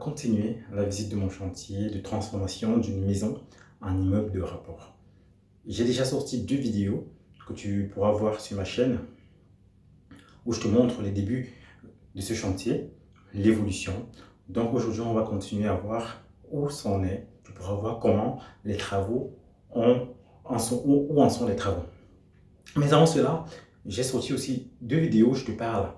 Continuer la visite de mon chantier de transformation d'une maison en immeuble de rapport. J'ai déjà sorti 2 vidéos que tu pourras voir sur ma chaîne où je te montre les débuts de ce chantier, l'évolution. Donc aujourd'hui, on va continuer à voir où ça en est. Tu pourras voir comment les travaux où en sont les travaux. Mais avant cela, j'ai sorti aussi 2 vidéos où je te parle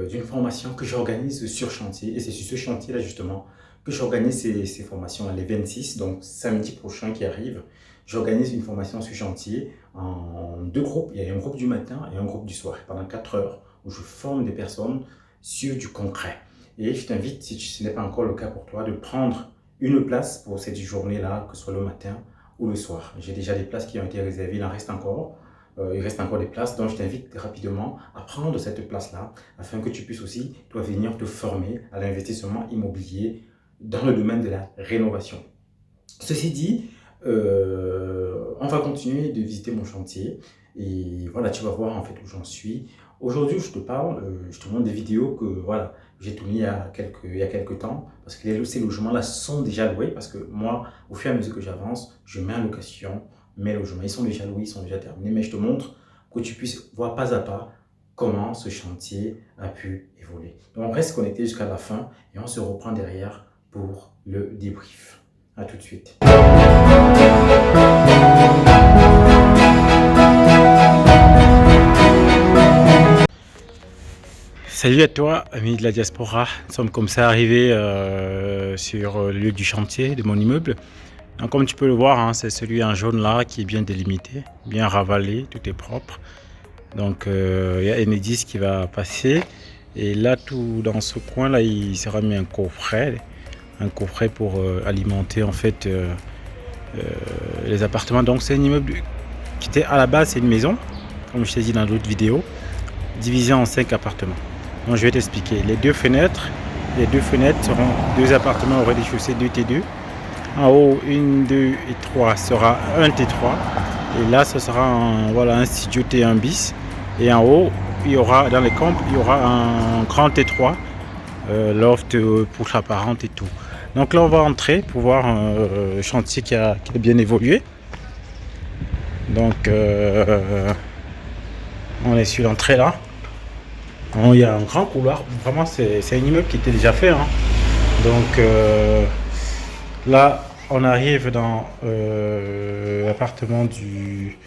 d'une formation que j'organise sur chantier. Et c'est sur ce chantier-là, justement, que j'organise ces formations, les 26, donc samedi prochain qui arrive. J'organise une formation sur chantier en 2 groupes. Il y a un groupe du matin et un groupe du soir, pendant 4 heures, où je forme des personnes sur du concret. Et je t'invite, si ce n'est pas encore le cas pour toi, de prendre une place pour cette journée-là, que ce soit le matin ou le soir. J'ai déjà des places qui ont été réservées, il en reste encore. Il reste encore des places, donc je t'invite rapidement à prendre cette place-là afin que tu puisses aussi, toi, venir te former à l'investissement immobilier dans le domaine de la rénovation. Ceci dit, on va continuer de visiter mon chantier et voilà, tu vas voir en fait où j'en suis. Aujourd'hui, je te parle, je te montre des vidéos que voilà, j'ai tournées il y a quelques temps parce que ces logements-là sont déjà loués parce que moi, au fur et à mesure que j'avance, je mets en location mes logements. Ils sont déjà loués, ils sont déjà terminés, mais je te montre que tu puisses voir pas à pas comment ce chantier a pu évoluer. Donc, on reste connecté jusqu'à la fin et on se reprend derrière pour le débrief. À tout de suite. Salut à toi, amis de la diaspora. Nous sommes comme ça arrivés sur le lieu du chantier de mon immeuble. Donc, comme tu peux le voir, hein, c'est celui en jaune là qui est bien délimité, bien ravalé, tout est propre. Donc il y a Enedis qui va passer. Et là, tout dans ce coin là, il sera mis un coffret pour alimenter en fait les appartements. Donc c'est un immeuble qui était à la base, c'est une maison, comme je t'ai dit dans d'autres vidéos, divisée en 5 appartements. Donc je vais t'expliquer. Les deux fenêtres seront 2 appartements au rez-de-chaussée, 2 T2. En haut, 1, 2 et 3 sera un T3. Et là, ce sera un studio T1 bis. Et en haut, il y aura, dans les campes, il y aura un grand T3, loft pour apparente et tout. Donc là, on va entrer pour voir un chantier qui a bien évolué. Donc, on est sur l'entrée là. Bon, il y a un grand couloir. Vraiment, c'est un immeuble qui était déjà fait. Hein. Donc, là, on arrive dans l'appartement du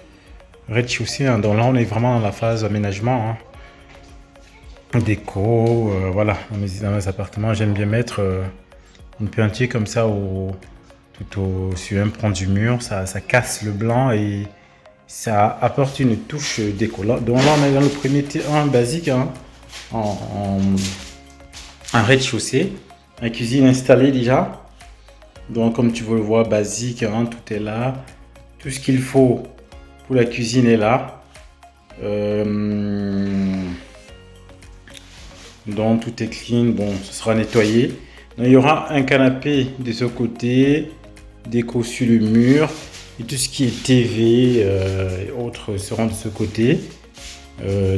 rez-de-chaussée. Hein. Donc là, on est vraiment dans la phase aménagement. Hein. Déco, voilà. Dans mes appartements, j'aime bien mettre une peinture comme ça sur un pan du mur. Ça casse le blanc et ça apporte une touche déco. Donc là, on est dans le premier T1 basique, hein, en rez-de-chaussée. La cuisine installée déjà. Donc comme tu le vois, basique, hein, tout est là. Tout ce qu'il faut pour la cuisine est là. Donc tout est clean, bon, ce sera nettoyé. Donc, il y aura un canapé de ce côté, déco sur le mur. Et tout ce qui est TV et autres seront de ce côté.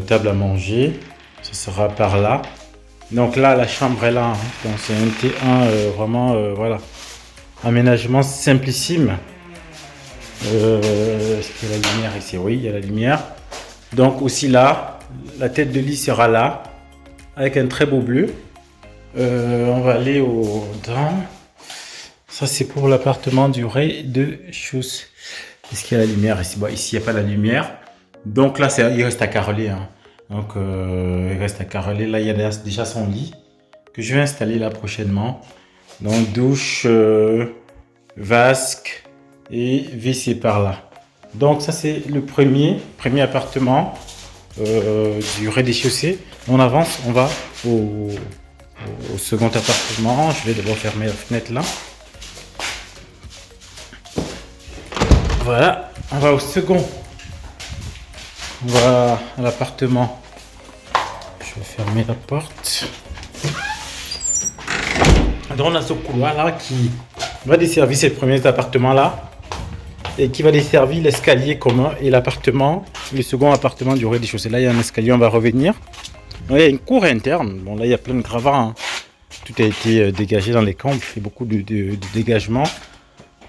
Table à manger, ce sera par là. Donc là, la chambre est là. Hein. Donc c'est un T1 vraiment, voilà. Aménagement simplissime. Est-ce qu'il y a la lumière ici? Oui, il y a la lumière. Donc aussi là, la tête de lit sera là, avec un très beau bleu. On va aller dans. Ça c'est pour l'appartement du rez-de-chaussée. Est-ce qu'il y a la lumière ici? Bon, ici il n'y a pas la lumière. Donc là, il reste à carreler. Hein. Donc il reste à carreler. Là, il y a déjà son lit que je vais installer là prochainement. Donc douche, vasque et WC par là. Donc ça c'est le premier appartement du rez-de-chaussée. On avance, on va au second appartement. Je vais d'abord fermer la fenêtre là. Voilà, on va au second. On va à l'appartement. Je vais fermer la porte. Donc on a ce couloir là qui va desservir ces premiers appartements là et qui va desservir l'escalier commun et l'appartement, le second appartement du rez-de-chaussée. Là il y a un escalier, on va revenir. Donc, il y a une cour interne. Bon là il y a plein de gravats. Hein. Tout a été dégagé dans les combles. Il fait beaucoup de dégagement.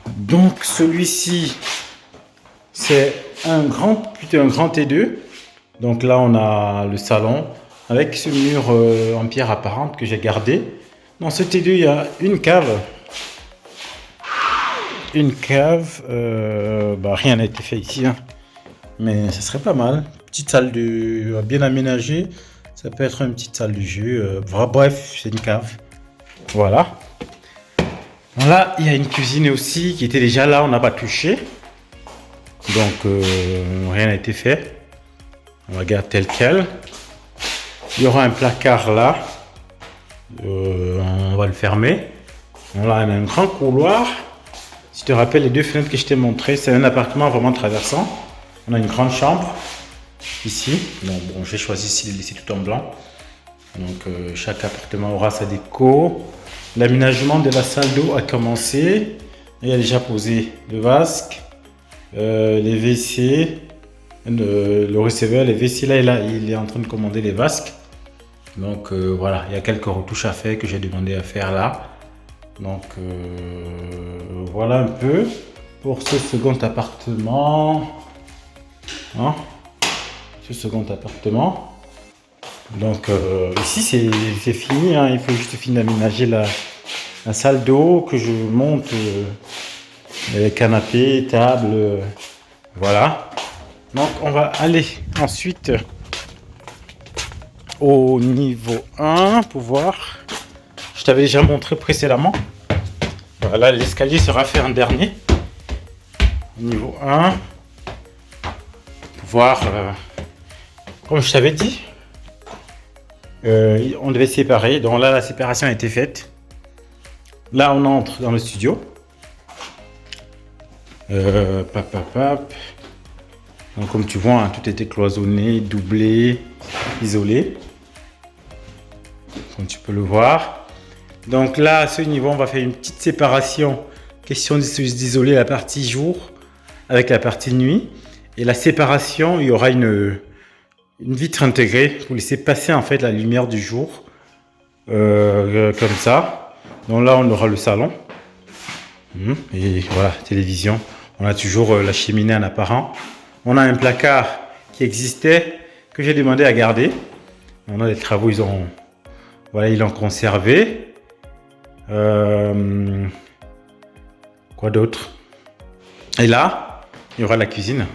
Donc celui-ci, c'est plutôt un grand T2. Donc là, on a le salon avec ce mur en pierre apparente que j'ai gardé. Dans ce T2, il y a une cave. Rien n'a été fait ici, hein. Mais ça serait pas mal. Petite salle bien aménagée. Ça peut être une petite salle de jeu. Bref, c'est une cave. Voilà. Là, il y a une cuisine aussi qui était déjà là. On n'a pas touché. Donc, rien n'a été fait. On va garder tel quel. Il y aura un placard là. On va le fermer. Là, on a un grand couloir. Si tu te rappelles les deux fenêtres que je t'ai montrées, c'est un appartement vraiment traversant. On a une grande chambre ici. Donc, bon, j'ai choisi ici de laisser tout en blanc. Donc, chaque appartement aura sa déco. L'aménagement de la salle d'eau a commencé. Il y a déjà posé le vasque, les WC, le receveur, les WC. Là, il est en train de commander les vasques. Donc, voilà, il y a quelques retouches à faire que j'ai demandé à faire là. Donc, voilà un peu pour ce second appartement. Hein, ce second appartement. Donc ici c'est fini, hein. Il faut juste finir d'aménager la salle d'eau que je monte, les canapés, table, voilà. Donc on va aller ensuite au niveau 1 pour voir. Je t'avais déjà montré précédemment. Voilà, l'escalier sera fait en dernier. Niveau 1. Voir, comme je t'avais dit, on devait séparer. Donc là, la séparation a été faite. Là, on entre dans le studio. Donc, comme tu vois, hein, tout était cloisonné, doublé, isolé. Comme tu peux le voir. Donc là, à ce niveau, on va faire une petite séparation. Question d'isoler la partie jour avec la partie nuit. Et la séparation, il y aura une vitre intégrée pour laisser passer en fait la lumière du jour. Comme ça. Donc là, on aura le salon. Et voilà, télévision. On a toujours la cheminée en apparent. On a un placard qui existait, que j'ai demandé à garder. On a les travaux, ils l'ont conservé. Quoi d'autre? Et là, il y aura la cuisine.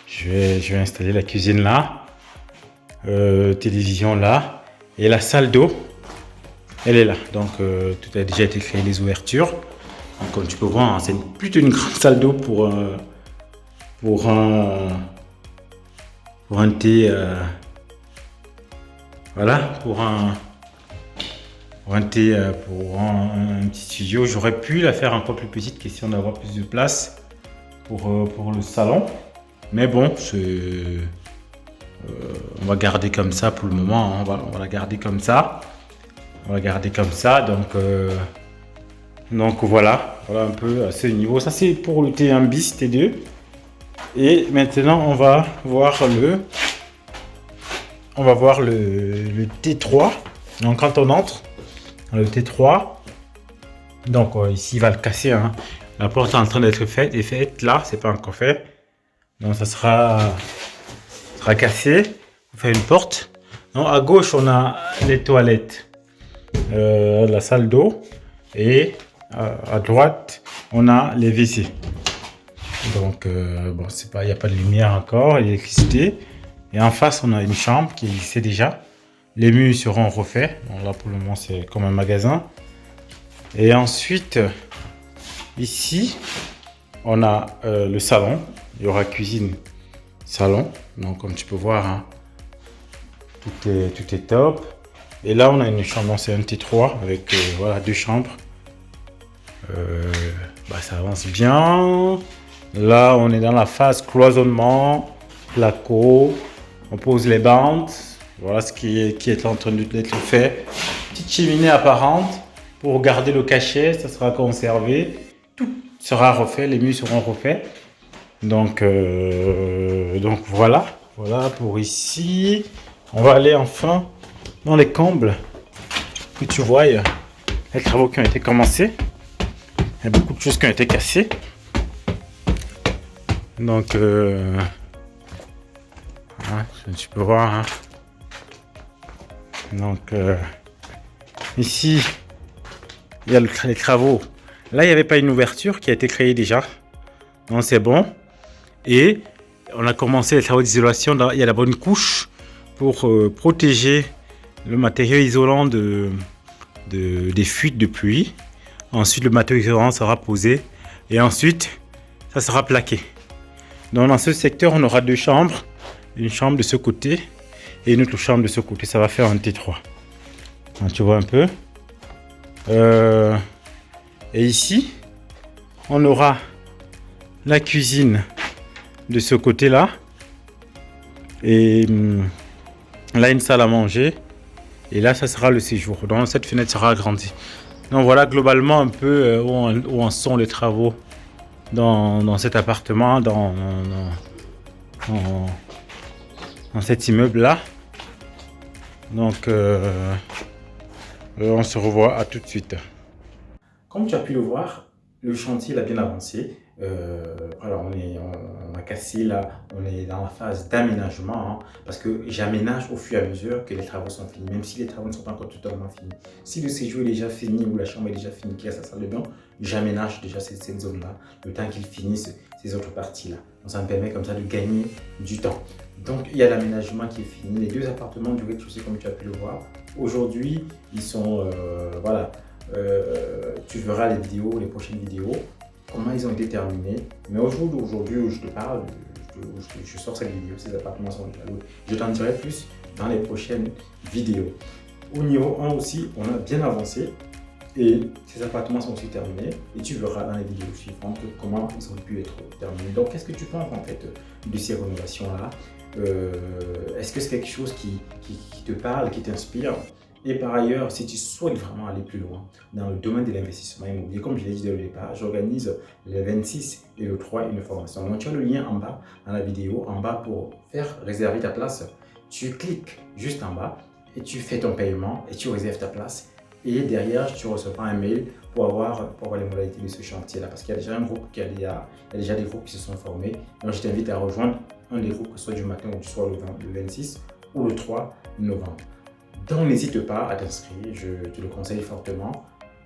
Je vais installer la cuisine là, télévision là, et la salle d'eau, elle est là. Donc tout a déjà été créé, les ouvertures. Donc, comme tu peux voir, hein, c'est plutôt une grande salle d'eau pour un thé, voilà, pour un petit studio. J'aurais pu la faire encore plus petite, question d'avoir plus de place pour le salon. Mais bon, on va garder comme ça pour le moment. Hein. On va la garder comme ça. Donc voilà un peu à ce niveau. Ça c'est pour le T1 bis, T2. Et maintenant on va voir le T3. Donc quand on entre dans le T3, donc ici il va le casser. Hein. La porte est en train d'être faite. Là, c'est pas encore fait. Donc ça sera cassé. On fait une porte. Donc à gauche on a les toilettes, la salle d'eau, et à droite on a les WC. Donc bon, c'est pas, il n'y a pas de lumière encore, l'électricité. Et en face on a une chambre qui existait déjà. Les murs seront refaits. Donc là pour le moment c'est comme un magasin. Et ensuite ici on a le salon. Il y aura cuisine, salon. Donc comme tu peux voir, hein, tout est top. Et là on a une chambre, c'est un T3 avec voilà, 2 chambres. Ça avance bien. Là on est dans la phase cloisonnement, placo. On pose les bandes. Voilà ce qui est en train d'être fait. Petite cheminée apparente pour garder le cachet, ça sera conservé. Tout sera refait, les murs seront refaits. Donc voilà pour ici. On va aller enfin dans les combles. que tu vois les travaux qui ont été commencés. Il y a beaucoup de choses qui ont été cassées. Donc, tu peux voir. Hein. Donc, ici, il y a les travaux. Là, il n'y avait pas une ouverture qui a été créée déjà. Donc, c'est bon. Et on a commencé les travaux d'isolation. Il y a la bonne couche pour protéger le matériau isolant des fuites de pluie. Ensuite, le matériau isolant sera posé. Et ensuite, ça sera plaqué. Donc, dans ce secteur, on aura 2 chambres. Une chambre de ce côté et une autre chambre de ce côté. Ça va faire un T3. Donc, tu vois un peu. Et ici, on aura la cuisine de ce côté-là. Et là, une salle à manger. Et là, ça sera le séjour. Donc, cette fenêtre sera agrandie. Donc, voilà globalement un peu où en sont les travaux dans cet appartement, dans cet immeuble-là. Donc, on se revoit à tout de suite. Comme tu as pu le voir, le chantier a bien avancé. Alors on a cassé là, on est dans la phase d'aménagement, hein, parce que j'aménage au fur et à mesure que les travaux sont finis, même si les travaux ne sont pas encore totalement finis. Si le séjour est déjà fini ou la chambre est déjà finie, qu'il y a sa salle de bain, j'aménage déjà cette zone-là, le temps qu'ils finissent ces autres parties-là. Donc ça me permet comme ça de gagner du temps. Donc il y a l'aménagement qui est fini, les 2 appartements du rez-de-chaussée comme tu as pu le voir. Aujourd'hui, ils sont, voilà, tu verras les vidéos, les prochaines vidéos, comment ils ont été terminés. Mais au jour d'aujourd'hui où je te parle, je sors cette vidéo, ces appartements sont déjà loués. Je t'en dirai plus dans les prochaines vidéos. Au niveau 1 aussi, on a bien avancé et ces appartements sont aussi terminés. Et tu verras dans les vidéos suivantes comment ils ont pu être terminés. Donc, qu'est-ce que tu penses en fait de ces rénovations-là? Est-ce que c'est quelque chose qui te parle, qui t'inspire? Et par ailleurs, si tu souhaites vraiment aller plus loin dans le domaine de l'investissement immobilier, comme je l'ai dit dès le départ, j'organise le 26 et le 3 une formation. Donc, tu as le lien en bas dans la vidéo, en bas pour faire réserver ta place. Tu cliques juste en bas et tu fais ton paiement et tu réserves ta place. Et derrière, tu recevras un mail pour avoir les modalités de ce chantier-là. Parce qu'il y a déjà un groupe il y a déjà des groupes qui se sont formés. Donc, je t'invite à rejoindre un des groupes, que ce soit du matin ou du soir le 26 ou le 3 novembre. Donc, n'hésite pas à t'inscrire, je te le conseille fortement.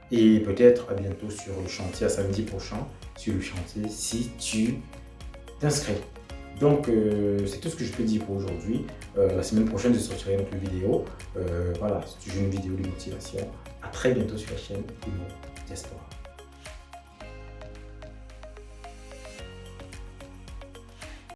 Et peut-être à bientôt sur le chantier, à samedi prochain, sur le chantier, si tu t'inscris. Donc, c'est tout ce que je peux dire pour aujourd'hui. La semaine prochaine, je sortirai une autre vidéo. Voilà, c'est toujours une vidéo de motivation. À très bientôt sur la chaîne Immo Diaspora.